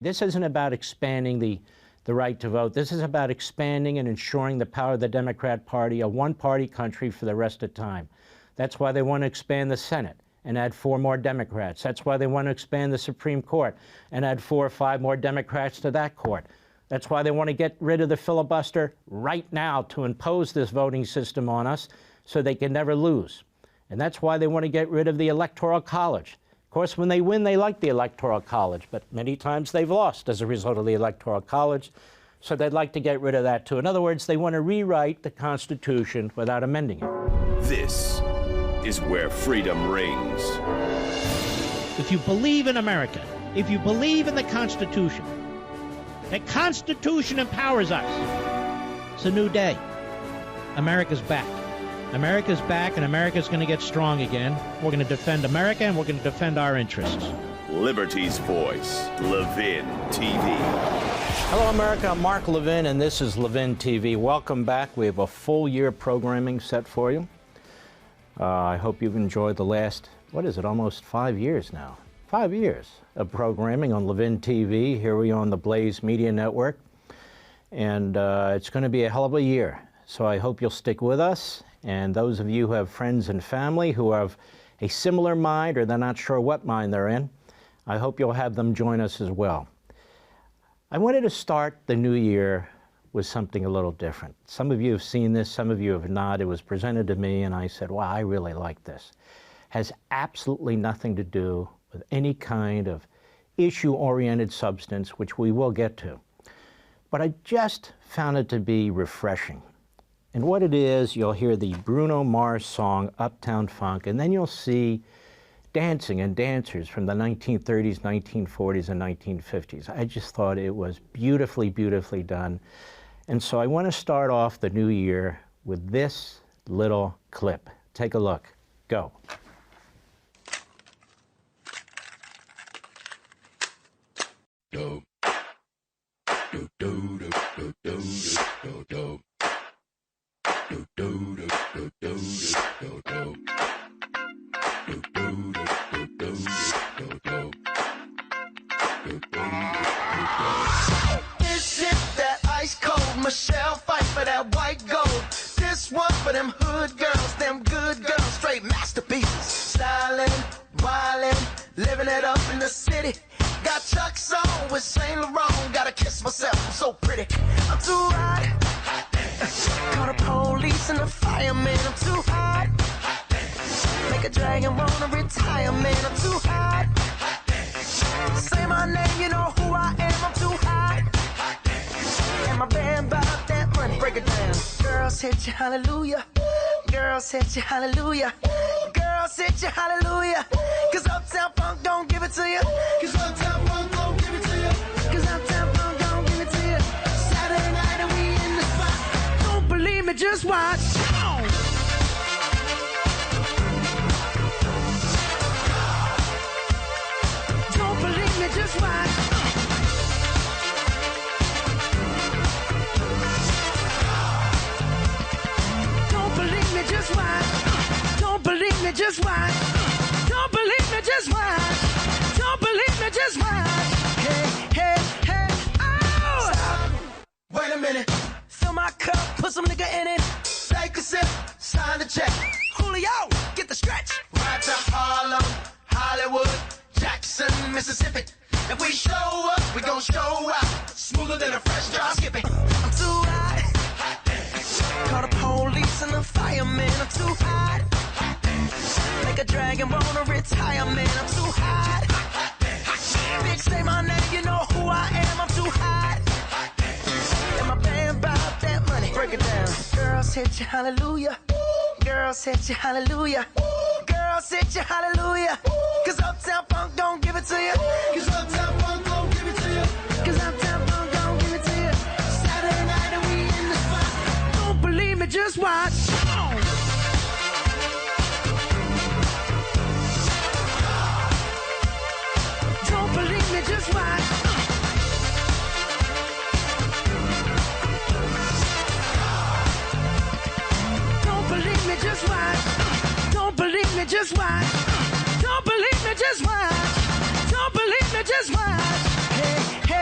This isn't about expanding the right to vote. This is about expanding and ensuring the power of the Democrat Party, a one-party country for the rest of time. That's why they want to expand the Senate and add 4 more Democrats. That's why they want to expand the Supreme Court and add 4 or 5 more Democrats to that court. That's why they want to get rid of the filibuster right now to impose this voting system on us so they can never lose. And that's why they want to get rid of the Electoral College. Of course, when they win, they like the Electoral College, but many times they've lost as a result of the Electoral College, so they'd like to get rid of that too. In other words, they want to rewrite the Constitution without amending it. This is where freedom rings. If you believe in America, if you believe in the Constitution empowers us. It's a new day. America's back. America's back, and America's going to get strong again. We're going to defend America, and we're going to defend our interests. Liberty's voice, Levin TV. Hello, America. I'm Mark Levin, and this is Levin TV. Welcome back. We have a full year programming set for you. I hope you've enjoyed the last, almost 5 years now. 5 years of programming on Levin TV. Here we are on the Blaze Media Network. And it's going to be a hell of a year. So I hope you'll stick with us. And those of you who have friends and family who have a similar mind or they're not sure what mind they're in, I hope you'll have them join us as well. I wanted to start the new year with something a little different. Some of you have seen this, some of you have not. It was presented to me and I said, wow, I really like this. Has absolutely nothing to do with any kind of issue-oriented substance, which we will get to. But I just found it to be refreshing. And what it is, you'll hear the Bruno Mars song, Uptown Funk, and then you'll see dancing and dancers from the 1930s, 1940s, and 1950s. I just thought it was beautifully, beautifully done. And so I want to start off the new year with this little clip. Take a look. Go. Do, do, do, do, do, do, do, do. Do, do, do, do, do, do, do. Do, do, do, do, do, do, do. Do, do, do. This is that ice cold Michelle fight for that white gold. This one for them hood girls, them good girls, straight masterpieces. Stylin', wildin', living it up in the city. Got Chuck's on with Saint Laurent. Gotta kiss myself, I'm so pretty. I'm too hot. Call the police and the fireman. I'm too hot. Make a dragon wanna retire, man. I'm too hot. Say my name, you know who I am. I'm too hot. And my band bought that money. Break it down. Girls hit you, hallelujah. Girls hit you, hallelujah. Girls hit you, hallelujah. Cause Uptown Funk don't give it to you. Cause Uptown Funk don't give it to you. Cause Uptown Funk don't give it to you. Saturday night and we in the spot. Don't believe me, just watch. Don't believe me, just watch. Don't believe me, just watch. Don't believe me, just watch. Don't believe me, just watch. Don't believe me, just watch. Hey, hey, hey, oh! Stop. Wait a minute. Fill my cup, put some nigga in it. Take a sip, sign the check. Julio, get the stretch. Right to Harlem, Hollywood, Jackson, Mississippi. If we show up, we gon' show out. Smoother than a fresh drop skipping. I'm too hot. Call the police and the fireman. I'm too hot. Make a dragon wanna retire, man. I'm too hot. Bitch, say my name, you know who I am. I'm too hot. And my band bought that money. Break it down. Girls hit you, hallelujah. Girls hit you, hallelujah. Girls hit you, hallelujah. Cause Uptown Funk don't give it to you. Cause Uptown Funk don't give it to you. Cause Uptown Funk don't give it to you. Saturday night and we in the spot. Don't believe me, just watch. Don't believe me, just watch. Don't believe me, just watch. Don't believe me, just watch. Don't believe me, just watch. Don't believe me, just watch. Hey, hey.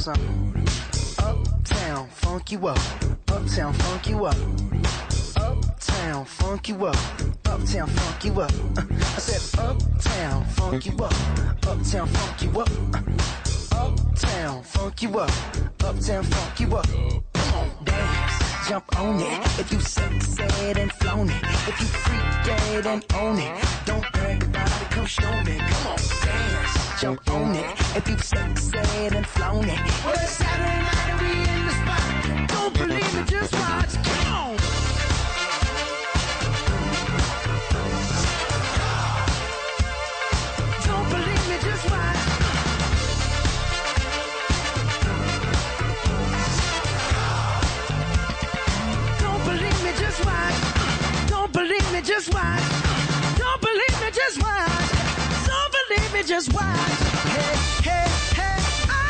something. Uptown, funk you up. Uptown, funk you up. Uptown, funk you up. Uptown, funk you up. I said uptown, funk you up. Uptown, funk you up. Uptown, funk you up. Uptown, funk you up. Come on, dance, jump on it. If you said and flown it. If you freak dead and own it. Don't brag about it, come show me. Come on, dance, jump on it. If you said and flown it. Well, it's Saturday night and we in the spot. Don't believe me, just watch. Come on. Don't believe me, just watch. Don't believe me, just watch. Don't believe me, just watch. Don't believe me, just watch. Don't believe me, just watch. Hey, hey, hey, oh!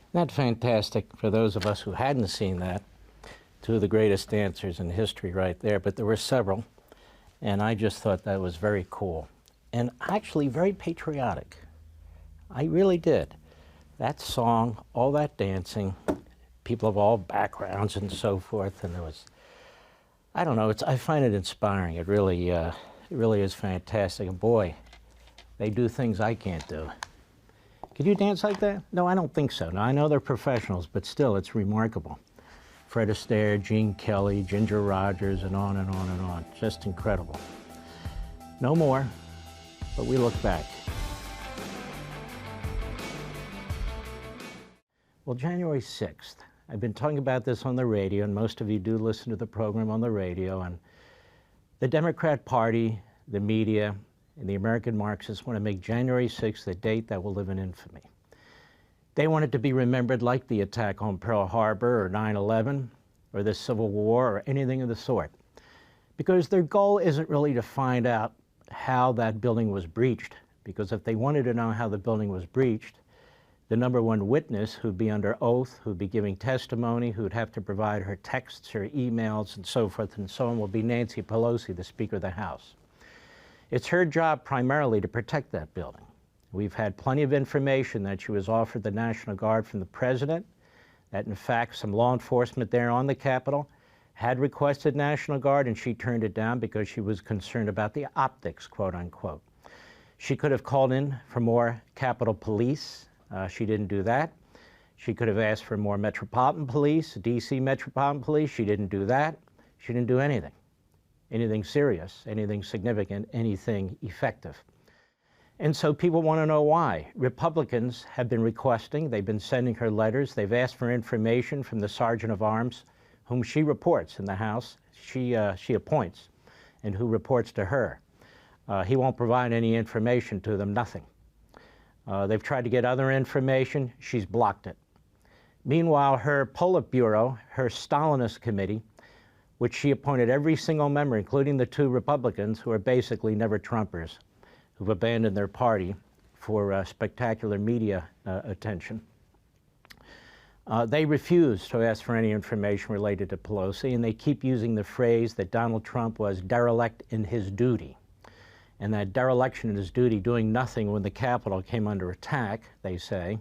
Isn't that fantastic for those of us who hadn't seen that? Two of the greatest dancers in history right there, but there were several, and I just thought that was very cool and actually very patriotic. I really did. That song, all that dancing, people of all backgrounds and so forth, and it was, I don't know, I find it inspiring. It really is fantastic. And boy, they do things I can't do. Could you dance like that? No, I don't think so. Now, I know they're professionals, but still, it's remarkable. Fred Astaire, Gene Kelly, Ginger Rogers, and on and on and on. Just incredible. No more, but we look back. Well, January 6th, I've been talking about this on the radio, and most of you do listen to the program on the radio, and the Democrat Party, the media, and the American Marxists want to make January 6th a date that will live in infamy. They want it to be remembered like the attack on Pearl Harbor or 9/11 or the Civil War or anything of the sort. Because their goal isn't really to find out how that building was breached. Because if they wanted to know how the building was breached, the number one witness who'd be under oath, who'd be giving testimony, who'd have to provide her texts, her emails, and so forth and so on, will be Nancy Pelosi, the Speaker of the House. It's her job primarily to protect that building. We've had plenty of information that she was offered the National Guard from the President, that in fact some law enforcement there on the Capitol had requested National Guard and she turned it down because she was concerned about the optics, quote unquote. She could have called in for more Capitol Police. She didn't do that. She could have asked for more Metropolitan Police, DC Metropolitan Police. She didn't do that. She didn't do anything. Anything serious, anything significant, anything effective. And so people want to know why. Republicans have been requesting, they've been sending her letters, they've asked for information from the Sergeant of Arms, whom she reports in the House, she appoints, and who reports to her. He won't provide any information to them, nothing. They've tried to get other information, she's blocked it. Meanwhile, her Politburo, her Stalinist committee, which she appointed every single member, including the two Republicans who are basically never-Trumpers, who've abandoned their party for spectacular media attention. They refuse to ask for any information related to Pelosi, and they keep using the phrase that Donald Trump was derelict in his duty. And that dereliction in his duty, doing nothing when the Capitol came under attack, they say,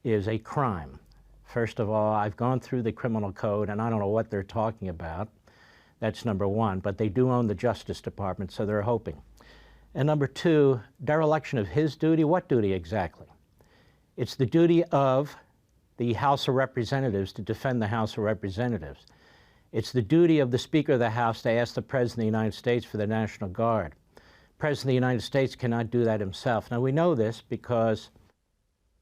is a crime. First of all, I've gone through the criminal code, and I don't know what they're talking about. That's number one, but they do own the Justice Department, so they're hoping. And number two, dereliction of his duty. What duty exactly? It's the duty of the House of Representatives to defend the House of Representatives. It's the duty of the Speaker of the House to ask the President of the United States for the National Guard. President of the United States cannot do that himself. Now, we know this because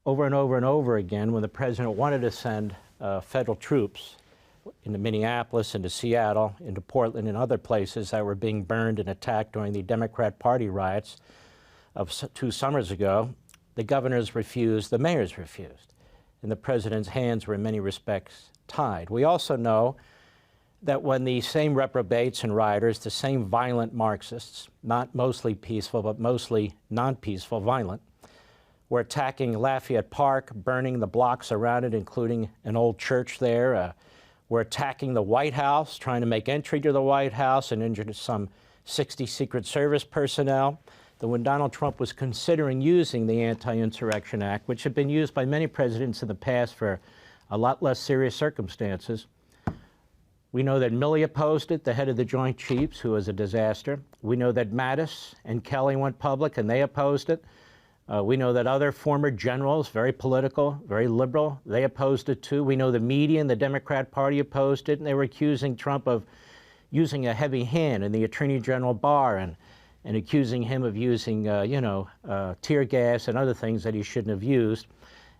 over and over and over again, when the president wanted to send federal troops into Minneapolis, into Seattle, into Portland, and other places that were being burned and attacked during the Democrat Party riots of 2 summers ago, the governors refused, the mayors refused, and the president's hands were in many respects tied. We also know that when the same reprobates and rioters, the same violent Marxists, not mostly peaceful, but mostly non-peaceful, violent, were attacking Lafayette Park, burning the blocks around it, including an old church there. Were attacking the White House, trying to make entry to the White House, and injured some 60 Secret Service personnel. That when Donald Trump was considering using the Anti-Insurrection Act, which had been used by many presidents in the past for a lot less serious circumstances, we know that Milley opposed it, the head of the Joint Chiefs, who was a disaster. We know that Mattis and Kelly went public and they opposed it. We know that other former generals, very political, very liberal, they opposed it too. We know the media and the Democrat Party opposed it, and they were accusing Trump of using a heavy hand in the Attorney General Barr and accusing him of using, tear gas and other things that he shouldn't have used.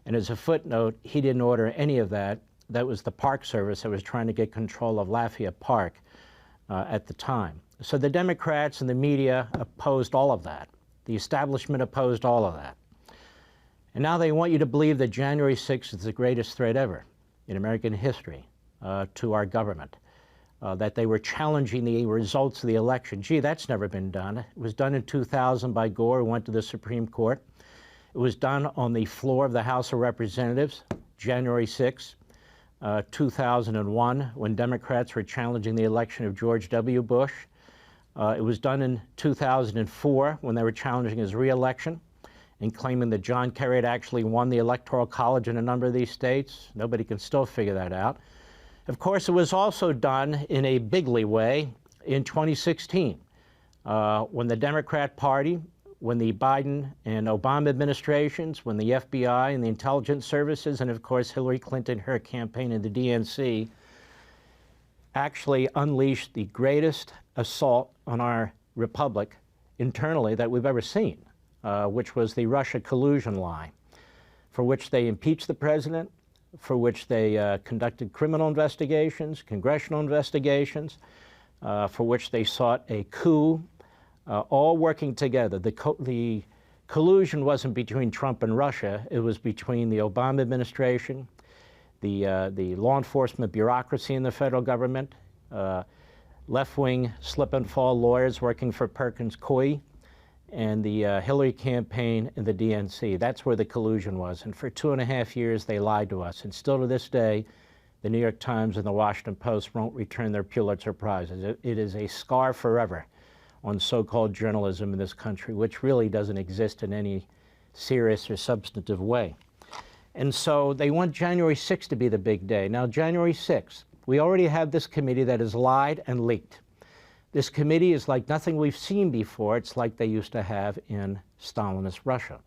And as a footnote, he didn't order any of that. That was the Park Service that was trying to get control of Lafayette Park at the time. So the Democrats and the media opposed all of that. The establishment opposed all of that. And now they want you to believe that January 6th is the greatest threat ever in American history to our government, that they were challenging the results of the election. Gee, that's never been done. It was done in 2000 by Gore, who went to the Supreme Court. It was done on the floor of the House of Representatives, January 6th. 2001, when Democrats were challenging the election of George W. Bush. It was done in 2004 when they were challenging his re-election and claiming that John Kerry had actually won the Electoral College in a number of these states. Nobody can still figure that out. Of course, it was also done in a bigly way in 2016 when the Democrat Party, when the Biden and Obama administrations, when the FBI and the intelligence services, and of course Hillary Clinton, her campaign and the DNC, actually unleashed the greatest assault on our republic internally that we've ever seen, which was the Russia collusion lie, for which they impeached the president, for which they conducted criminal investigations, congressional investigations, for which they sought a coup, all working together. The collusion wasn't between Trump and Russia. It was between the Obama administration, the law enforcement bureaucracy in the federal government, left-wing slip-and-fall lawyers working for Perkins Coie, and the Hillary campaign and the DNC. That's where the collusion was. And for 2.5 years, they lied to us. And still to this day, the New York Times and the Washington Post won't return their Pulitzer Prizes. It is a scar forever on so-called journalism in this country, which really doesn't exist in any serious or substantive way. And so they want January 6th to be the big day. Now, January 6th, we already have this committee that has lied and leaked. This committee is like nothing we've seen before. It's like they used to have in Stalinist Russia.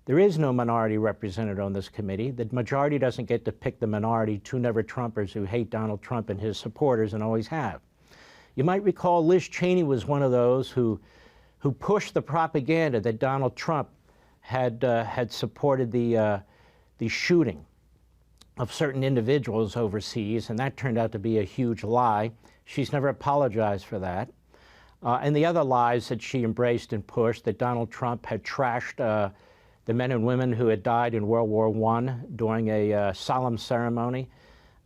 There is no minority represented on this committee. The majority doesn't get to pick the minority, two never-Trumpers who hate Donald Trump and his supporters and always have. You might recall Liz Cheney was one of those who pushed the propaganda that Donald Trump had supported the shooting of certain individuals overseas, and that turned out to be a huge lie. She's never apologized for that. And the other lies that she embraced and pushed, that Donald Trump had trashed the men and women who had died in World War I during a solemn ceremony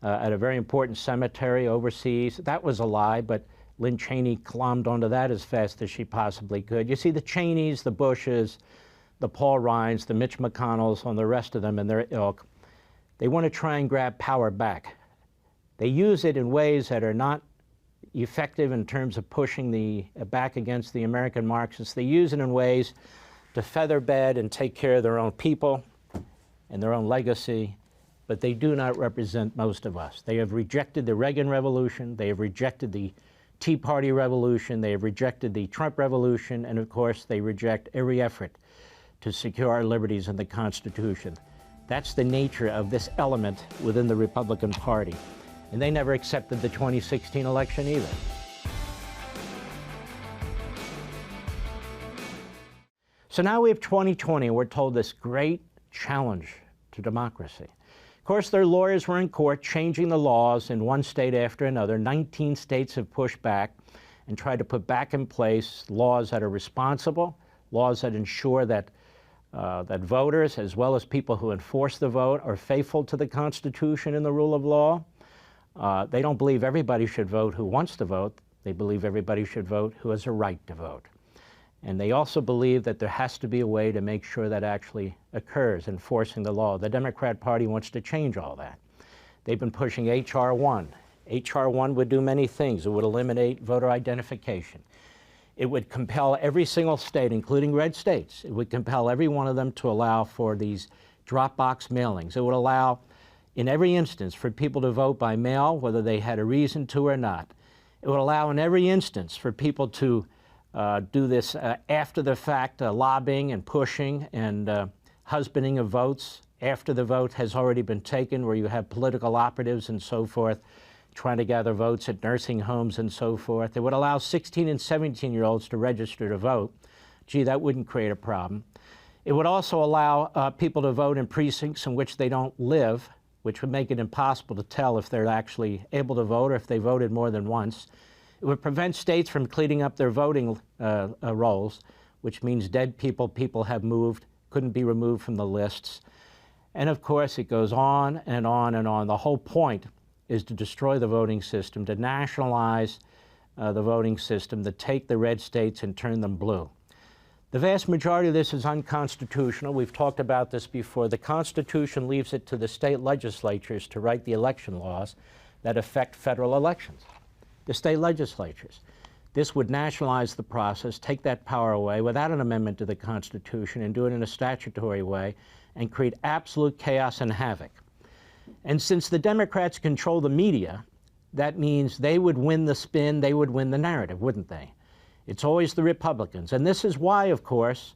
at a very important cemetery overseas. That was a lie, but Lynn Cheney climbed onto that as fast as she possibly could. You see, the Cheneys, the Bushes, the Paul Ryans, the Mitch McConnells, and the rest of them and their ilk, they want to try and grab power back. They use it in ways that are not effective in terms of pushing back against the American Marxists. They use it in ways to feather bed and take care of their own people and their own legacy, but they do not represent most of us. They have rejected the Reagan Revolution, they have rejected the Tea Party Revolution, they have rejected the Trump Revolution, and of course they reject every effort to secure our liberties in the Constitution. That's the nature of this element within the Republican Party. And they never accepted the 2016 election either. So now we have 2020, and we're told this great challenge to democracy. Of course, their lawyers were in court changing the laws in one state after another. 19 states have pushed back and tried to put back in place laws that are responsible, laws that ensure that that voters, as well as people who enforce the vote, are faithful to the Constitution and the rule of law. They don't believe everybody should vote who wants to vote. They believe everybody should vote who has a right to vote. And they also believe that there has to be a way to make sure that actually occurs, enforcing the law. The Democrat Party wants to change all that. They've been pushing H.R. 1. H.R. 1 would do many things. It would eliminate voter identification. It would compel every single state, including red states, it would compel every one of them to allow for these drop box mailings. It would allow, in every instance, for people to vote by mail, whether they had a reason to or not. It would allow in every instance for people to do this after the fact, lobbying and pushing and husbanding of votes after the vote has already been taken, where you have political operatives and so forth trying to gather votes at nursing homes and so forth. It would allow 16 and 17-year-olds to register to vote. Gee, that wouldn't create a problem. It would also allow people to vote in precincts in which they don't live, which would make it impossible to tell if they're actually able to vote or if they voted more than once. It would prevent states from cleaning up their voting rolls, which means dead people, people have moved, couldn't be removed from the lists. And of course, it goes on and on and on. The whole point is to destroy the voting system, to nationalize the voting system, to take the red states and turn them blue. The vast majority of this is unconstitutional. We've talked about this before. The Constitution leaves it to the state legislatures to write the election laws that affect federal elections. The state legislatures. This would nationalize the process, take that power away without an amendment to the Constitution, and do it in a statutory way and create absolute chaos and havoc. And since the Democrats control the media, that means they would win the spin, they would win the narrative, wouldn't they? It's always the Republicans. And this is why, of course,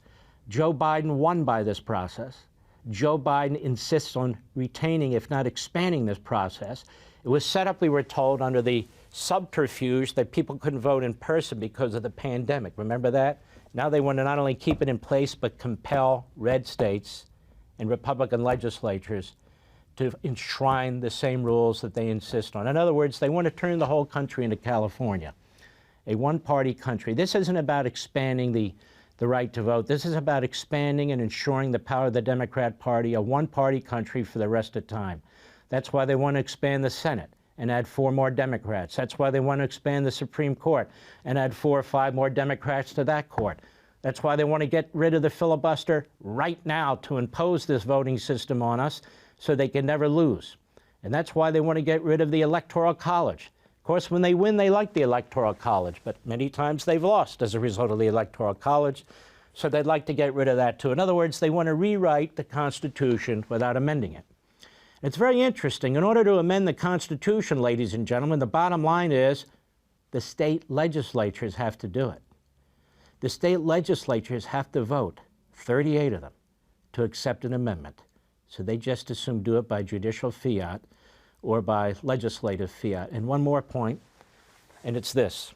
Joe Biden won by this process. Joe Biden insists on retaining, if not expanding, this process. It was set up, we were told, under the subterfuge that people couldn't vote in person because of the pandemic. Remember that? Now they want to not only keep it in place, but compel red states and Republican legislatures to enshrine the same rules that they insist on. In other words, they want to turn the whole country into California, a one-party country. This isn't about expanding the right to vote. This is about expanding and ensuring the power of the Democrat Party, a one-party country for the rest of time. That's why they want to expand the Senate and add 4 more Democrats. That's why they want to expand the Supreme Court and add 4 or 5 more Democrats to that court. That's why they want to get rid of the filibuster right now to impose this voting system on us so they can never lose. And that's why they want to get rid of the Electoral College. Of course, when they win, they like the Electoral College, but many times they've lost as a result of the Electoral College, so they'd like to get rid of that too. In other words, they want to rewrite the Constitution without amending it. It's very interesting. In order to amend the Constitution, ladies and gentlemen, the bottom line is the state legislatures have to do it. The state legislatures have to vote, 38 of them, to accept an amendment. So they just assume do it by judicial fiat or by legislative fiat. And one more point, and it's this.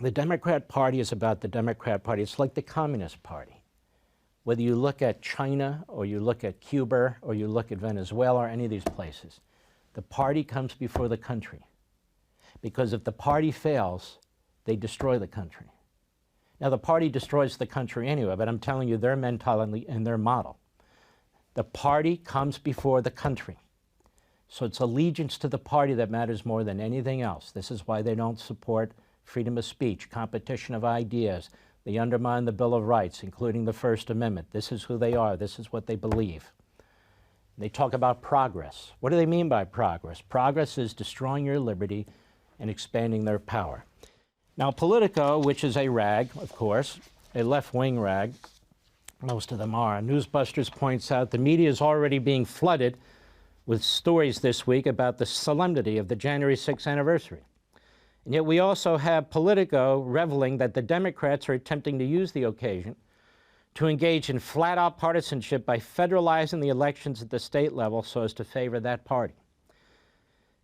The Democrat Party is about the Democrat Party. It's like the Communist Party. Whether you look at China or you look at Cuba or you look at Venezuela or any of these places, the party comes before the country. Because if the party fails, they destroy the country. Now, the party destroys the country anyway, but I'm telling you their mentality and their model. The party comes before the country. So it's allegiance to the party that matters more than anything else. This is why they don't support freedom of speech, competition of ideas. They undermine the Bill of Rights, including the First Amendment. This is who they are. This is what they believe. They talk about progress. What do they mean by progress? Progress is destroying your liberty and expanding their power. Now, Politico, which is a rag, of course, a left-wing rag, most of them are. Newsbusters points out the media is already being flooded with stories this week about the solemnity of the January 6th anniversary. And yet we also have Politico reveling that the Democrats are attempting to use the occasion to engage in flat-out partisanship by federalizing the elections at the state level so as to favor that party.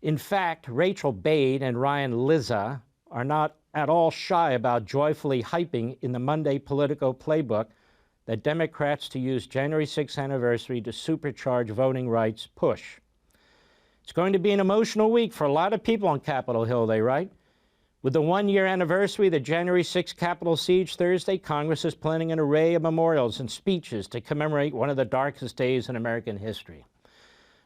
In fact, Rachel Bade and Ryan Lizza are not at all shy about joyfully hyping in the Monday Politico playbook that Democrats to use January 6th anniversary to supercharge voting rights push. It's going to be an emotional week for a lot of people on Capitol Hill, they write. With the one-year anniversary of the January 6th Capitol siege Thursday, Congress is planning an array of memorials and speeches to commemorate one of the darkest days in American history.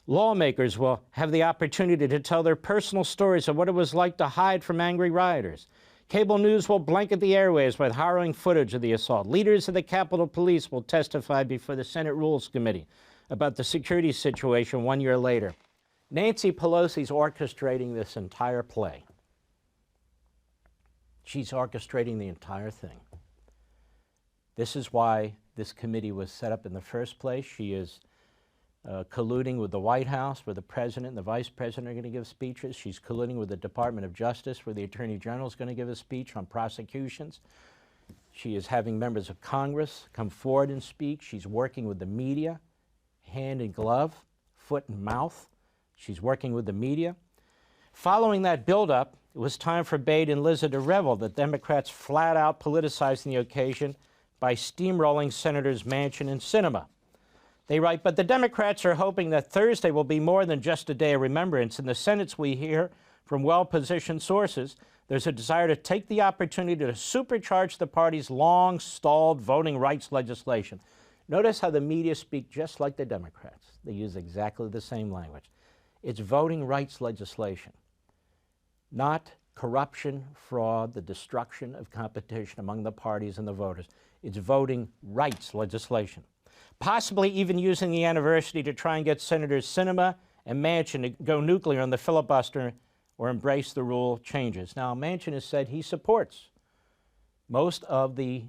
Lawmakers will have the opportunity to tell their personal stories of what it was like to hide from angry rioters. Cable news will blanket the airwaves with harrowing footage of the assault. Leaders of the Capitol Police will testify before the Senate Rules Committee about the security situation 1 year later. Nancy Pelosi's orchestrating this entire play. She's orchestrating the entire thing. This is why this committee was set up in the first place. She is colluding with the White House, where the president and the vice president are going to give speeches. She's colluding with the Department of Justice, where the Attorney General is going to give a speech on prosecutions. She is having members of Congress come forward and speak. She's working with the media, hand in glove, foot and mouth. She's working with the media. Following that buildup, it was time for Bade and Lizza to revel that Democrats flat out politicizing the occasion by steamrolling Senators Manchin and Sinema. They write, but the Democrats are hoping that Thursday will be more than just a day of remembrance. In the Senate, we hear from well-positioned sources, there's a desire to take the opportunity to supercharge the party's long-stalled voting rights legislation. Notice how the media speak just like the Democrats. They use exactly the same language. It's voting rights legislation, not corruption, fraud, the destruction of competition among the parties and the voters. It's voting rights legislation. Possibly even using the anniversary to try and get Senators Sinema and Manchin to go nuclear on the filibuster or embrace the rule changes. Now, Manchin has said he supports most of the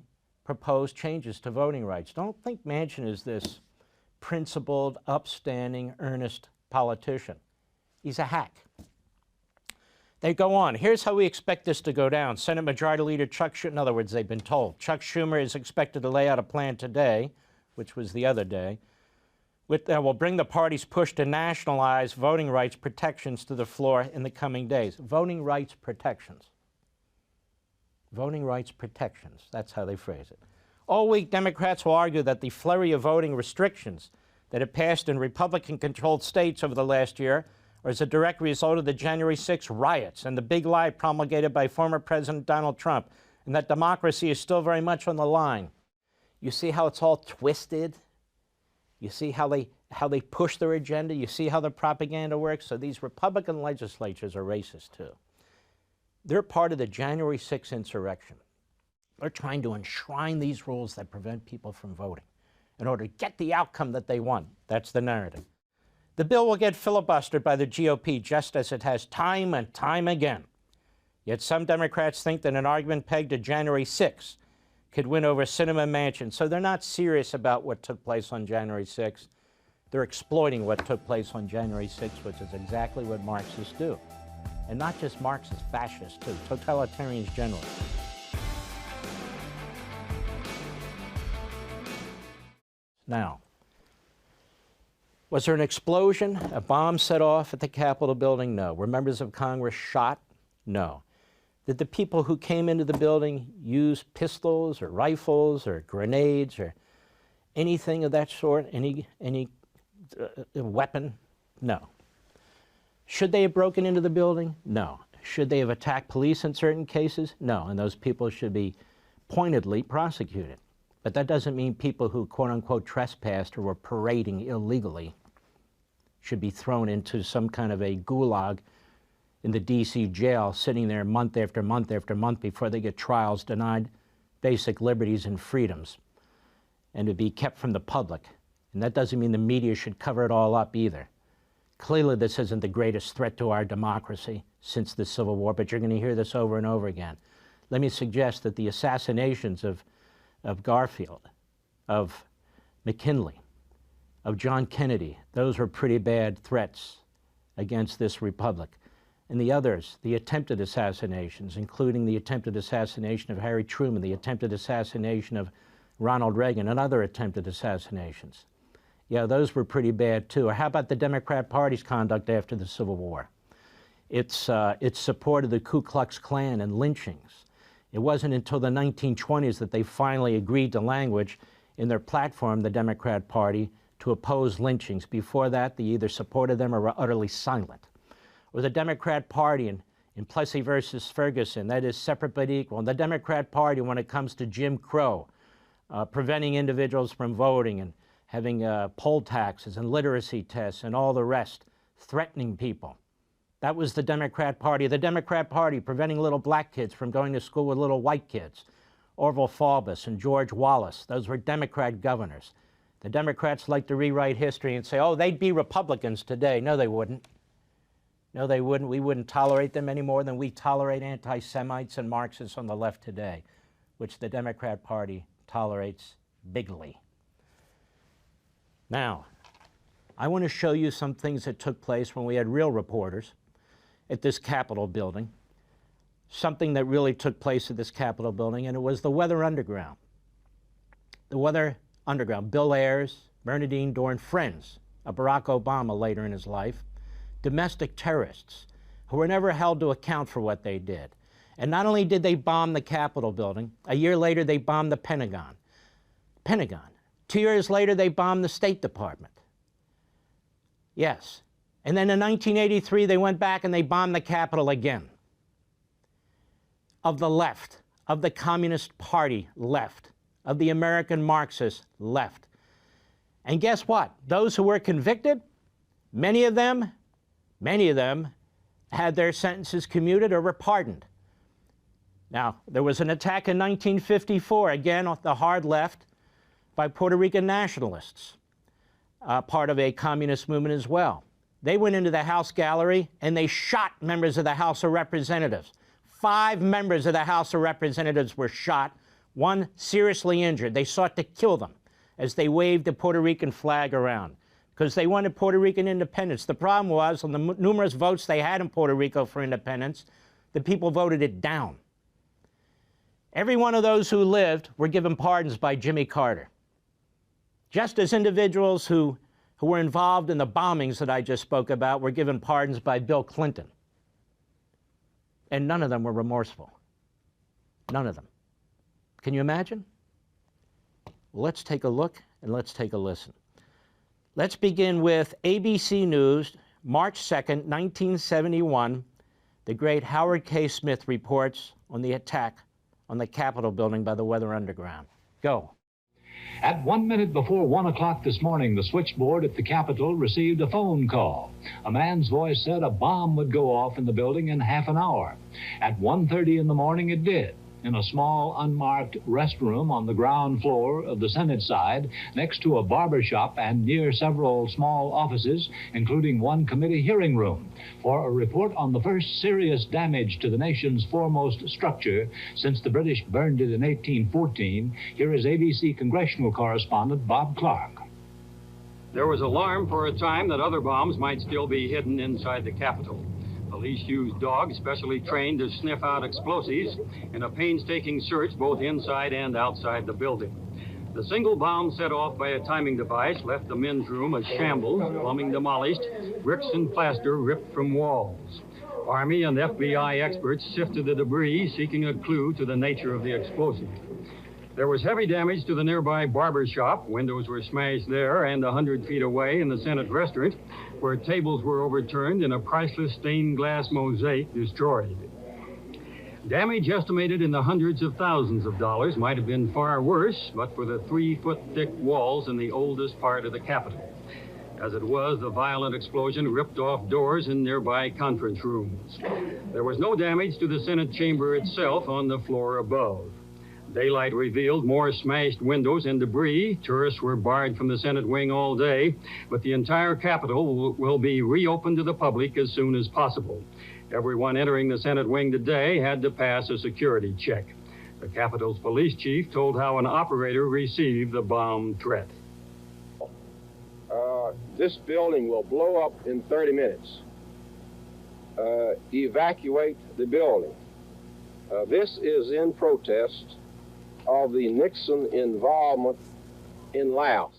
proposed changes to voting rights. Don't think Manchin is this principled, upstanding, earnest politician. He's a hack. They go on. Here's how we expect this to go down. Senate Majority Leader Chuck Schumer, in other words, they've been told, Chuck Schumer is expected to lay out a plan today, which was the other day, that will bring the party's push to nationalize voting rights protections to the floor in the coming days. Voting rights protections. Voting rights protections. That's how they phrase it. All week, Democrats will argue that the flurry of voting restrictions that have passed in Republican-controlled states over the last year are as a direct result of the January 6 riots and the big lie promulgated by former President Donald Trump, and that democracy is still very much on the line. You see how it's all twisted? You see how they push their agenda? You see how the propaganda works? So these Republican legislatures are racist too. They're part of the January 6th insurrection. They're trying to enshrine these rules that prevent people from voting in order to get the outcome that they want. That's the narrative. The bill will get filibustered by the GOP just as it has time and time again. Yet some Democrats think that an argument pegged to January 6th could win over Sinema and Manchin. So they're not serious about what took place on January 6th. They're exploiting what took place on January 6th, which is exactly what Marxists do. And not just Marxists, fascists too, totalitarians generally. Now, was there an explosion? A bomb set off at the Capitol building? No. Were members of Congress shot? No. Did the people who came into the building use pistols or rifles or grenades or anything of that sort? Any weapon? No. Should they have broken into the building? No. Should they have attacked police in certain cases? No. And those people should be pointedly prosecuted. But that doesn't mean people who quote-unquote trespassed or were parading illegally should be thrown into some kind of a gulag in the D.C. jail, sitting there month after month after month before they get trials, denied basic liberties and freedoms, and to be kept from the public. And that doesn't mean the media should cover it all up either. Clearly, this isn't the greatest threat to our democracy since the Civil War, but you're going to hear this over and over again. Let me suggest that the assassinations of Garfield, of McKinley, of John Kennedy, those were pretty bad threats against this republic. And the others, the attempted assassinations, including the attempted assassination of Harry Truman, the attempted assassination of Ronald Reagan, and other attempted assassinations. Yeah, those were pretty bad too. Or how about the Democrat Party's conduct after the Civil War? Its support of the Ku Klux Klan and lynchings. It wasn't until the 1920s that they finally agreed to language in their platform, the Democrat Party, to oppose lynchings. Before that, they either supported them or were utterly silent. Or the Democrat Party in Plessy versus Ferguson, that is separate but equal. And the Democrat Party when it comes to Jim Crow, preventing individuals from voting and having poll taxes and literacy tests and all the rest, threatening people. That was the Democrat Party. The Democrat Party preventing little black kids from going to school with little white kids. Orville Faubus and George Wallace, those were Democrat governors. The Democrats like to rewrite history and say, oh, they'd be Republicans today. No, they wouldn't. No, they wouldn't. We wouldn't tolerate them any more than we tolerate anti-Semites and Marxists on the left today, which the Democrat Party tolerates bigly. Now, I want to show you some things that took place when we had real reporters at this Capitol building. Something that really took place at this Capitol building, and it was the Weather Underground. The Weather Underground. Bill Ayers, Bernardine Dohrn, friends of Barack Obama later in his life, domestic terrorists who were never held to account for what they did. And not only did they bomb the Capitol building, a year later they bombed the Pentagon. 2 years later they bombed the State Department. Yes. And then in 1983 they went back and they bombed the Capitol again. Of the left, of the Communist Party left, of the American Marxist left. And guess what? Those who were convicted, many of them had their sentences commuted or were pardoned. Now, there was an attack in 1954, again off the hard left, by Puerto Rican nationalists, part of a communist movement as well. They went into the House gallery and they shot members of the House of Representatives. 5 members of the House of Representatives were shot, 1 seriously injured. They sought to kill them as they waved the Puerto Rican flag around because they wanted Puerto Rican independence. The problem was, on the numerous votes they had in Puerto Rico for independence, the people voted it down. Every one of those who lived were given pardons by Jimmy Carter. Just as individuals who were involved in the bombings that I just spoke about were given pardons by Bill Clinton. And none of them were remorseful. None of them. Can you imagine? Well, let's take a look and let's take a listen. Let's begin with ABC News, March 2nd, 1971. The great Howard K. Smith reports on the attack on the Capitol building by the Weather Underground. Go. At 1 minute before 1 o'clock this morning, the switchboard at the Capitol received a phone call. A man's voice said a bomb would go off in the building in half an hour. At 1:30 in the morning, it did, in a small, unmarked restroom on the ground floor of the Senate side, next to a barber shop and near several small offices, including one committee hearing room. For a report on the first serious damage to the nation's foremost structure since the British burned it in 1814, here is ABC congressional correspondent Bob Clark. There was alarm for a time that other bombs might still be hidden inside the Capitol. Police used dogs specially trained to sniff out explosives in a painstaking search both inside and outside the building. The single bomb set off by a timing device left the men's room a shambles, plumbing demolished, bricks and plaster ripped from walls. Army and FBI experts sifted the debris, seeking a clue to the nature of the explosive. There was heavy damage to the nearby barber shop. Windows were smashed there, and 100 feet away in the Senate restaurant, where tables were overturned and a priceless stained glass mosaic destroyed. Damage estimated in the hundreds of thousands of dollars might have been far worse, but for the 3-foot-thick walls in the oldest part of the Capitol. As it was, the violent explosion ripped off doors in nearby conference rooms. There was no damage to the Senate chamber itself on the floor above. Daylight revealed more smashed windows and debris. Tourists were barred from the Senate wing all day, but the entire Capitol will be reopened to the public as soon as possible. Everyone entering the Senate wing today had to pass a security check. The Capitol's police chief told how an operator received the bomb threat. This building will blow up in 30 minutes. Evacuate the building. This is in protest of the Nixon involvement in Laos.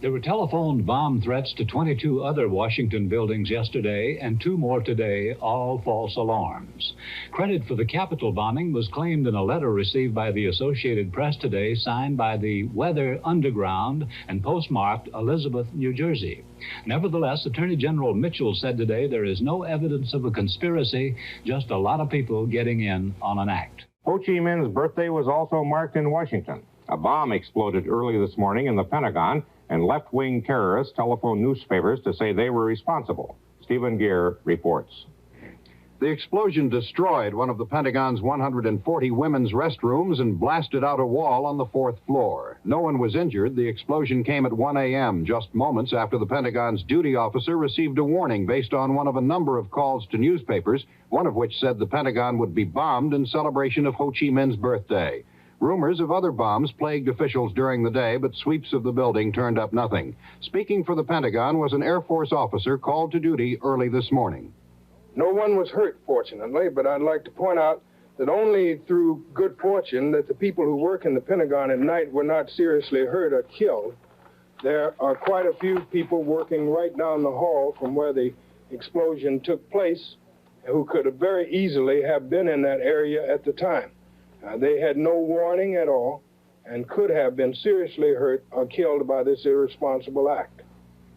There were telephoned bomb threats to 22 other Washington buildings yesterday and 2 more today, all false alarms. Credit for the Capitol bombing was claimed in a letter received by the Associated Press today, signed by the Weather Underground and postmarked Elizabeth, New Jersey. Nevertheless, Attorney General Mitchell said today there is no evidence of a conspiracy, just a lot of people getting in on an act. Ho Chi Minh's birthday was also marked in Washington. A bomb exploded early this morning in the Pentagon, and left-wing terrorists telephoned newspapers to say they were responsible. Stephen Gear reports. The explosion destroyed one of the Pentagon's 140 women's restrooms and blasted out a wall on the 4th floor. No one was injured. The explosion came at 1 a.m., just moments after the Pentagon's duty officer received a warning based on one of a number of calls to newspapers, one of which said the Pentagon would be bombed in celebration of Ho Chi Minh's birthday. Rumors of other bombs plagued officials during the day, but sweeps of the building turned up nothing. Speaking for the Pentagon was an Air Force officer called to duty early this morning. No one was hurt, fortunately, but I'd like to point out that only through good fortune that the people who work in the Pentagon at night were not seriously hurt or killed. There are quite a few people working right down the hall from where the explosion took place who could have very easily have been in that area at the time. They had no warning at all and could have been seriously hurt or killed by this irresponsible act.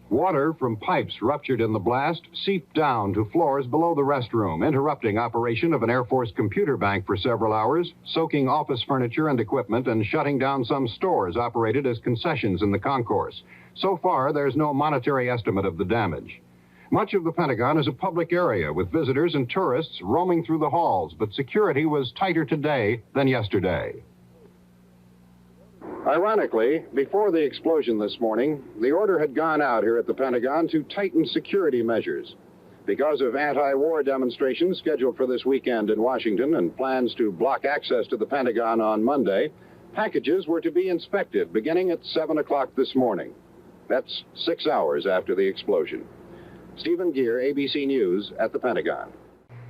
Water from pipes ruptured in the blast seeped down to floors below the restroom, interrupting operation of an Air Force computer bank for several hours, soaking office furniture and equipment, and shutting down some stores operated as concessions in the concourse. So far, there's no monetary estimate of the damage. Much of the Pentagon is a public area with visitors and tourists roaming through the halls, but security was tighter today than yesterday. Ironically, before the explosion this morning, the order had gone out here at the Pentagon to tighten security measures. Because of anti-war demonstrations scheduled for this weekend in Washington and plans to block access to the Pentagon on Monday, packages were to be inspected beginning at 7 o'clock this morning. That's 6 hours after the explosion. Stephen Gear, ABC News, at the Pentagon.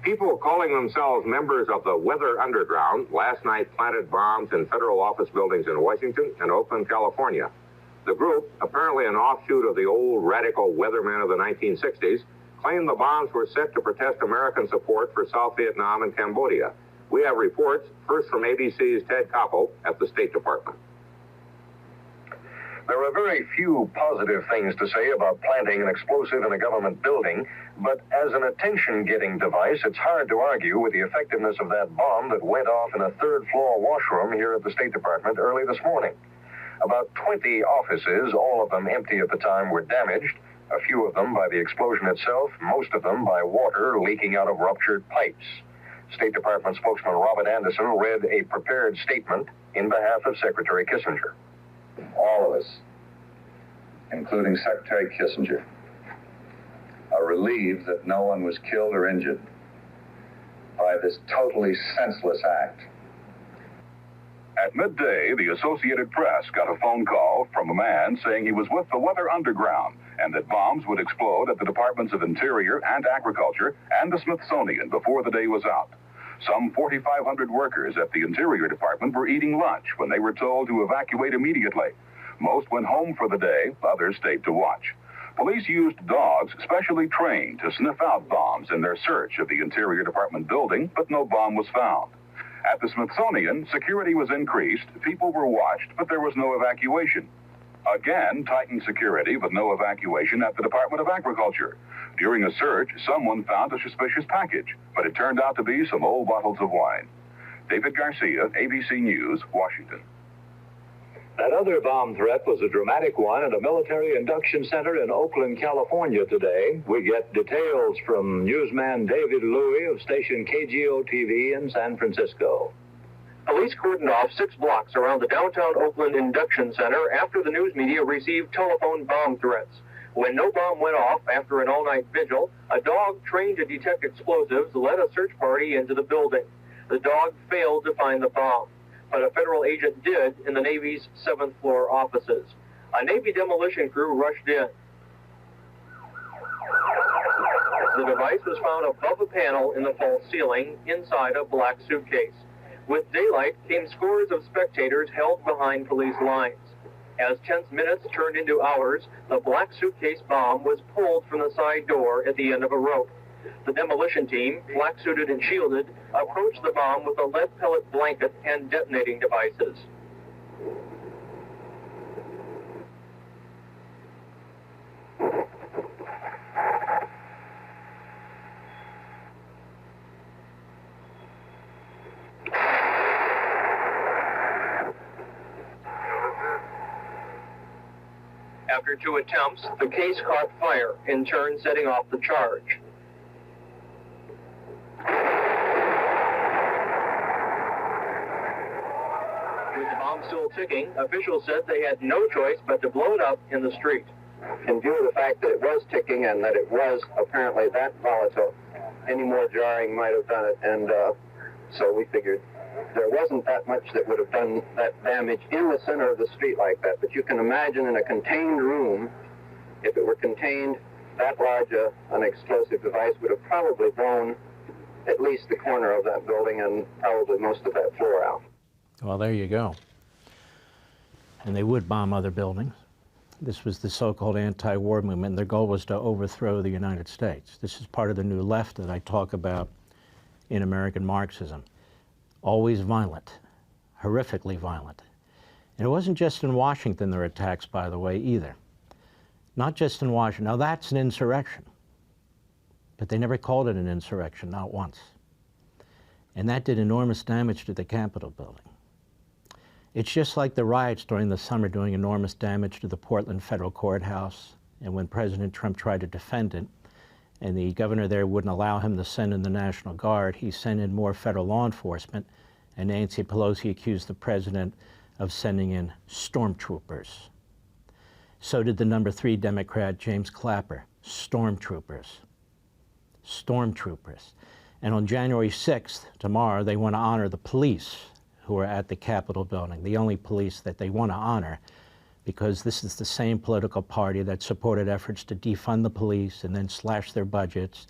People calling themselves members of the Weather Underground last night planted bombs in federal office buildings in Washington and Oakland, California. The group, apparently an offshoot of the old radical weathermen of the 1960s, claimed the bombs were set to protest American support for South Vietnam and Cambodia. We have reports, first from ABC's Ted Koppel at the State Department. There are very few positive things to say about planting an explosive in a government building, but as an attention-getting device, it's hard to argue with the effectiveness of that bomb that went off in a third-floor washroom here at the State Department early this morning. About 20 offices, all of them empty at the time, were damaged, a few of them by the explosion itself, most of them by water leaking out of ruptured pipes. State Department spokesman Robert Anderson read a prepared statement in behalf of Secretary Kissinger. All of us, including Secretary Kissinger, are relieved that no one was killed or injured by this totally senseless act. At midday, the Associated Press got a phone call from a man saying he was with the Weather Underground and that bombs would explode at the Departments of Interior and Agriculture and the Smithsonian before the day was out. Some 4,500 workers at the Interior Department were eating lunch when they were told to evacuate immediately. Most went home for the day, others stayed to watch. Police used dogs specially trained to sniff out bombs in their search of the Interior Department building, but no bomb was found. At the Smithsonian, security was increased, people were watched, but there was no evacuation. Again, tightened security, but no evacuation at the Department of Agriculture. During a search, someone found a suspicious package, but it turned out to be some old bottles of wine. David Garcia, ABC News, Washington. That other bomb threat was a dramatic one at a military induction center in Oakland, California today. We get details from newsman David Louie of station KGO-TV in San Francisco. Police cordoned off 6 blocks around the downtown Oakland induction center after the news media received telephone bomb threats. When no bomb went off after an all-night vigil, a dog trained to detect explosives led a search party into the building. The dog failed to find the bomb, but a federal agent did in the Navy's 7th floor offices. A Navy demolition crew rushed in. The device was found above a panel in the false ceiling inside a black suitcase. With daylight came scores of spectators held behind police lines. As tense minutes turned into hours, the black suitcase bomb was pulled from the side door at the end of a rope. The demolition team, black-suited and shielded, approached the bomb with a lead pellet blanket and detonating devices. After 2 attempts, the case caught fire, in turn setting off the charge. With the bomb still ticking, officials said they had no choice but to blow it up in the street. In view of the fact that it was ticking and that it was apparently that volatile, any more jarring might have done it, and so we figured there wasn't that much that would have done that damage in the center of the street like that. But you can imagine in a contained room, if it were contained, that large an explosive device would have probably blown at least the corner of that building and probably most of that floor out. Well, there you go. And they would bomb other buildings. This was the so-called anti-war movement. Their goal was to overthrow the United States. This is part of the new left that I talk about in American Marxism. Always violent, horrifically violent. And it wasn't just in Washington there were attacks, by the way, either. Not just in Washington. Now that's an insurrection. But they never called it an insurrection, not once. And that did enormous damage to the Capitol building. It's just like the riots during the summer doing enormous damage to the Portland Federal Courthouse. And when President Trump tried to defend it, and the governor there wouldn't allow him to send in the National Guard, he sent in more federal law enforcement, and Nancy Pelosi accused the president of sending in stormtroopers. So did the number 3 Democrat, James Clapper. Stormtroopers. Stormtroopers. And on January 6th, tomorrow, they want to honor the police who are at the Capitol building, the only police that they want to honor, because this is the same political party that supported efforts to defund the police and then slash their budgets.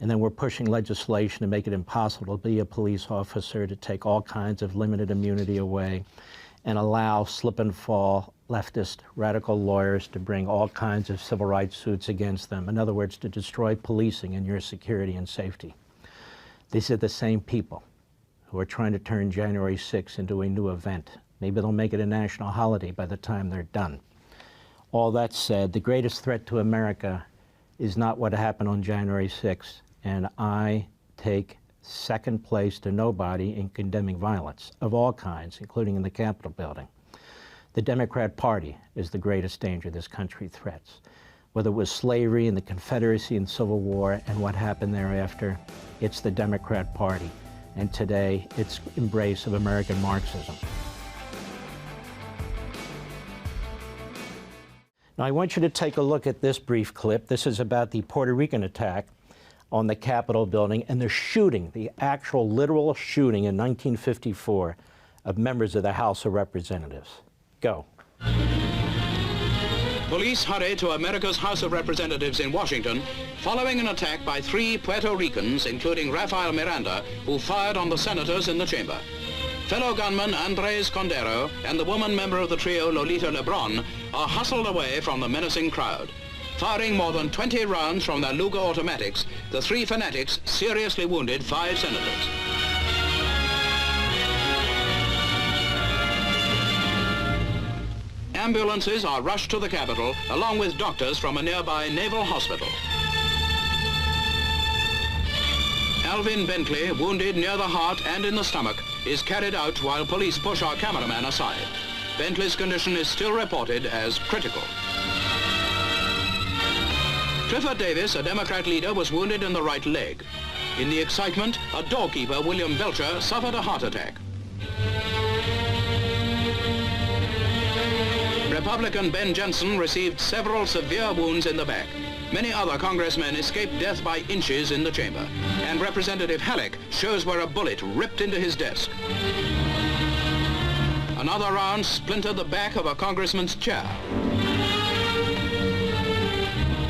And then we're pushing legislation to make it impossible to be a police officer, to take all kinds of limited immunity away, and allow slip and fall leftist radical lawyers to bring all kinds of civil rights suits against them. In other words, to destroy policing and your security and safety. These are the same people who are trying to turn January 6th into a new event. Maybe they'll make it a national holiday by the time they're done. All that said, the greatest threat to America is not what happened on January 6th, and I take second place to nobody in condemning violence of all kinds, including in the Capitol building. The Democrat Party is the greatest danger this country threats. Whether it was slavery and the Confederacy and Civil War and what happened thereafter, it's the Democrat Party. And today, its embrace of American Marxism. Now, I want you to take a look at this brief clip. This is about the Puerto Rican attack on the Capitol building and the shooting, the actual literal shooting in 1954 of members of the House of Representatives. Go. Police hurry to America's House of Representatives in Washington following an attack by 3 Puerto Ricans, including Rafael Miranda, who fired on the senators in the chamber. Fellow gunman Andres Condero and the woman member of the trio Lolita Lebron are hustled away from the menacing crowd. Firing more than 20 rounds from their Luger automatics, the 3 fanatics seriously wounded 5 senators. Ambulances are rushed to the Capitol, along with doctors from a nearby naval hospital. Alvin Bentley, wounded near the heart and in the stomach, is carried out while police push our cameraman aside. Bentley's condition is still reported as critical. Clifford Davis, a Democrat leader, was wounded in the right leg. In the excitement, a doorkeeper, William Belcher, suffered a heart attack. Republican Ben Jensen received several severe wounds in the back. Many other congressmen escaped death by inches in the chamber. And Representative Halleck shows where a bullet ripped into his desk. Another round splintered the back of a congressman's chair.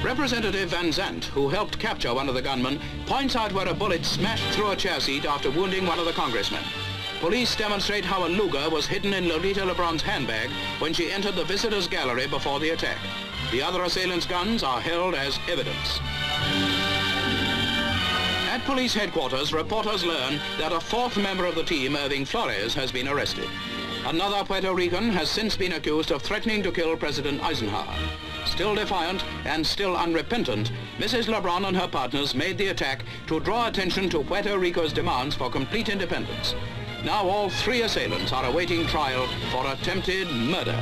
Representative Van Zandt, who helped capture one of the gunmen, points out where a bullet smashed through a chair seat after wounding one of the congressmen. Police demonstrate how a Luger was hidden in Lolita LeBron's handbag when she entered the visitors' gallery before the attack. The other assailants' guns are held as evidence. At police headquarters, reporters learn that a fourth member of the team, Irving Flores, has been arrested. Another Puerto Rican has since been accused of threatening to kill President Eisenhower. Still defiant and still unrepentant, Mrs. LeBron and her partners made the attack to draw attention to Puerto Rico's demands for complete independence. Now all three assailants are awaiting trial for attempted murder.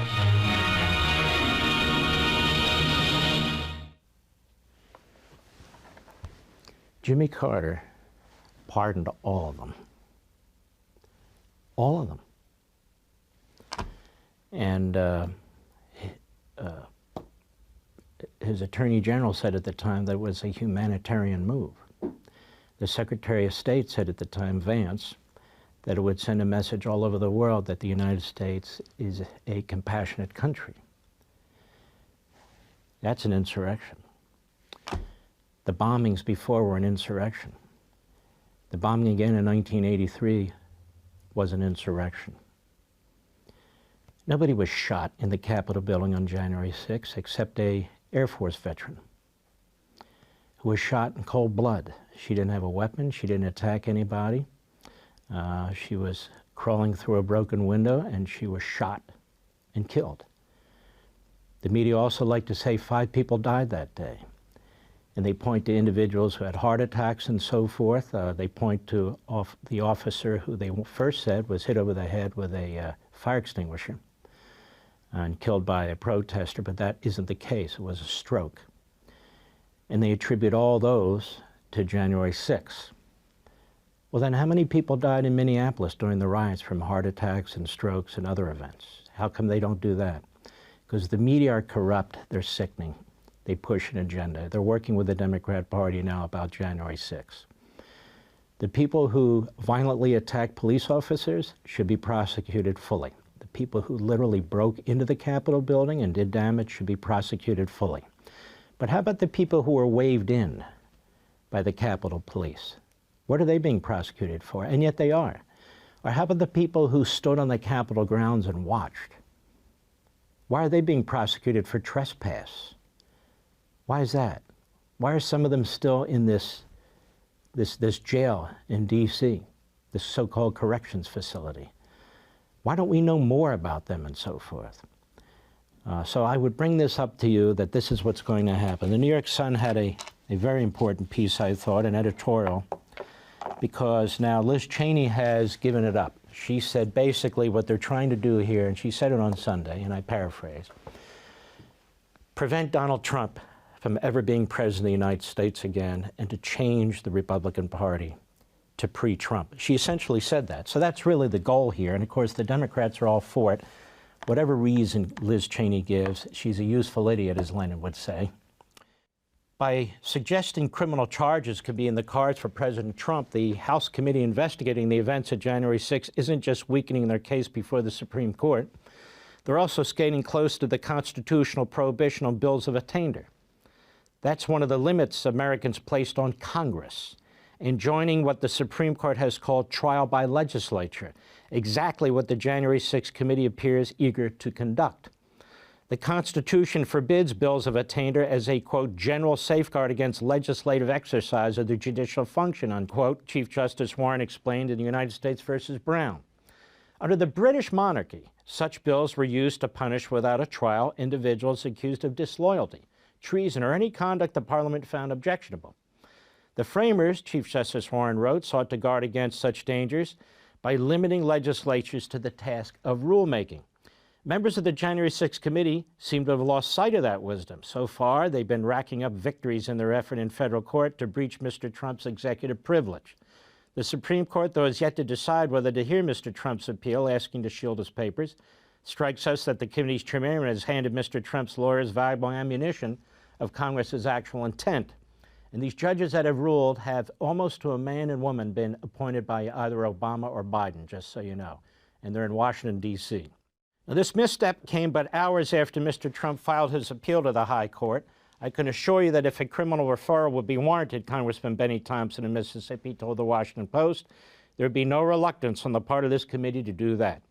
Jimmy Carter pardoned all of them. All of them. And his Attorney General said at the time that it was a humanitarian move. The Secretary of State said at the time, Vance, that it would send a message all over the world that the United States is a compassionate country. That's an insurrection. The bombings before were an insurrection. The bombing again in 1983 was an insurrection. Nobody was shot in the Capitol building on January 6th except a Air Force veteran who was shot in cold blood. She didn't have a weapon. She didn't attack anybody. She was crawling through a broken window and she was shot and killed. The media also like to say 5 people died that day. And they point to individuals who had heart attacks and so forth. They point to the officer who they first said was hit over the head with a fire extinguisher and killed by a protester, but that isn't the case. It was a stroke. And they attribute all those to January 6th. Well, then how many people died in Minneapolis during the riots from heart attacks and strokes and other events? How come they don't do that? Because the media are corrupt, they're sickening. They push an agenda. They're working with the Democrat Party now about January 6th. The people who violently attack police officers should be prosecuted fully. The people who literally broke into the Capitol building and did damage should be prosecuted fully. But how about the people who were waved in by the Capitol Police? What are they being prosecuted for? And yet they are. Or how about the people who stood on the Capitol grounds and watched? Why are they being prosecuted for trespass? Why is that? Why are some of them still in this jail in D.C., this so-called corrections facility? Why don't we know more about them and so forth? So I would bring this up to you that this is what's going to happen. The New York Sun had a very important piece, I thought, an editorial, because now Liz Cheney has given it up. She said basically what they're trying to do here, and she said it on Sunday, and I paraphrase, prevent Donald Trump from ever being president of the United States again and to change the Republican Party to pre-Trump. She essentially said that. So that's really the goal here. And of course, the Democrats are all for it. Whatever reason Liz Cheney gives, she's a useful idiot, as Lenin would say. By suggesting criminal charges could be in the cards for President Trump, the House committee investigating the events of January 6th isn't just weakening their case before the Supreme Court. They're also skating close to the constitutional prohibition on bills of attainder. That's one of the limits Americans placed on Congress in joining what the Supreme Court has called trial by legislature, exactly what the January 6th committee appears eager to conduct. The Constitution forbids bills of attainder as a, quote, general safeguard against legislative exercise of the judicial function, unquote, Chief Justice Warren explained in United States versus Brown. Under the British monarchy, such bills were used to punish without a trial individuals accused of disloyalty, treason, or any conduct the Parliament found objectionable. The framers, Chief Justice Warren wrote, sought to guard against such dangers by limiting legislatures to the task of rulemaking. Members of the January 6th committee seem to have lost sight of that wisdom. So far, they've been racking up victories in their effort in federal court to breach Mr. Trump's executive privilege. The Supreme Court, though, has yet to decide whether to hear Mr. Trump's appeal asking to shield his papers. Strikes us that the committee's chairman has handed Mr. Trump's lawyers valuable ammunition of Congress's actual intent. And these judges that have ruled have almost to a man and woman been appointed by either Obama or Biden, just so you know. And they're in Washington, D.C. Now, this misstep came but hours after Mr. Trump filed his appeal to the High Court. I can assure you that if a criminal referral would be warranted, Congressman Benny Thompson of Mississippi told the Washington Post, There'd be no reluctance on the part of this committee to do that.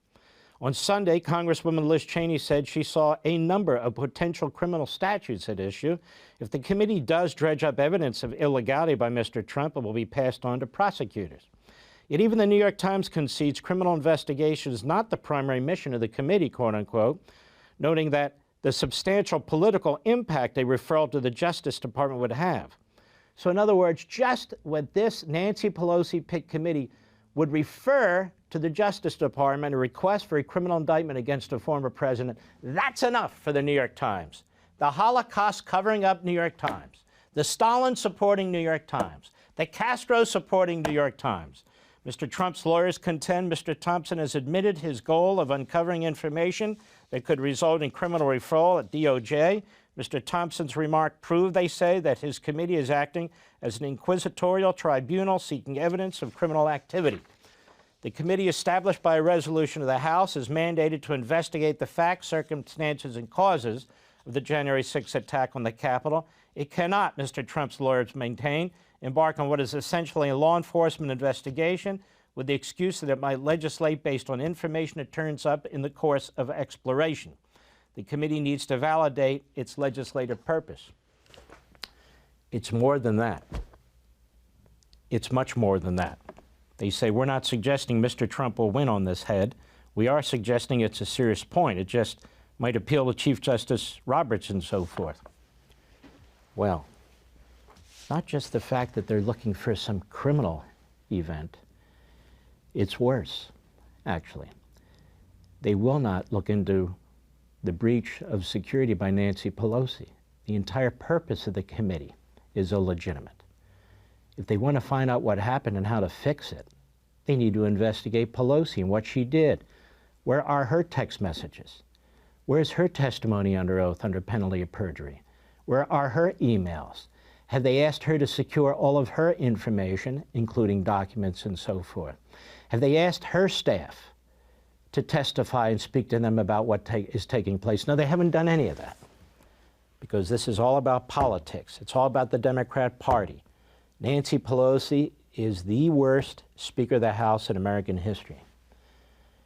On Sunday, Congresswoman Liz Cheney said she saw a number of potential criminal statutes at issue. If the committee does dredge up evidence of illegality by Mr. Trump, it will be passed on to prosecutors. Yet even the New York Times concedes criminal investigation is not the primary mission of the committee, quote unquote, noting that the substantial political impact a referral to the Justice Department would have. So in other words, just what this Nancy Pelosi picked committee would refer to the Justice Department, a request for a criminal indictment against a former president, that's enough for the New York Times. The Holocaust covering up New York Times, the Stalin supporting New York Times, the Castro supporting New York Times. Mr. Trump's lawyers contend Mr. Thompson has admitted his goal of uncovering information that could result in criminal referral at DOJ. Mr. Thompson's remark proved, they say, that his committee is acting as an inquisitorial tribunal seeking evidence of criminal activity. The committee established by a resolution of the House is mandated to investigate the facts, circumstances, and causes of the January 6th attack on the Capitol. It cannot, Mr. Trump's lawyers maintain, embark on what is essentially a law enforcement investigation with the excuse that it might legislate based on information that turns up in the course of exploration. The committee needs to validate its legislative purpose. It's more than that. It's much more than that. They say, we're not suggesting Mr. Trump will win on this head. We are suggesting it's a serious point. It just might appeal to Chief Justice Roberts and so forth. Well, not just the fact that they're looking for some criminal event. It's worse, actually. They will not look into the breach of security by Nancy Pelosi. The entire purpose of the committee is illegitimate. If they want to find out what happened and how to fix it, they need to investigate Pelosi and what she did. Where are her text messages? Where's her testimony under oath under penalty of perjury? Where are her emails? Have they asked her to secure all of her information, including documents and so forth? Have they asked her staff to testify and speak to them about what is taking place? No, they haven't done any of that, because this is all about politics. It's all about the Democrat Party. Nancy Pelosi is the worst Speaker of the House in American history.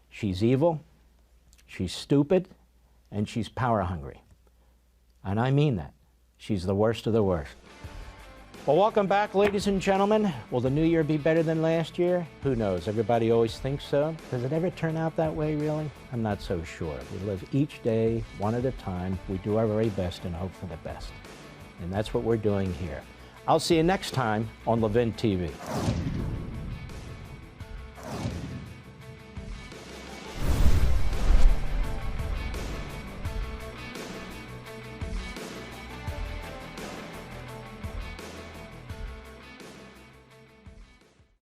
She's evil, she's stupid, and she's power hungry. And I mean that. She's the worst of the worst. Well, welcome back, ladies and gentlemen. Will the new year be better than last year? Who knows? Everybody always thinks so. Does it ever turn out that way, really? I'm not so sure. We live each day, one at a time. We do our very best and hope for the best. And that's what we're doing here. I'll see you next time on LevinTV.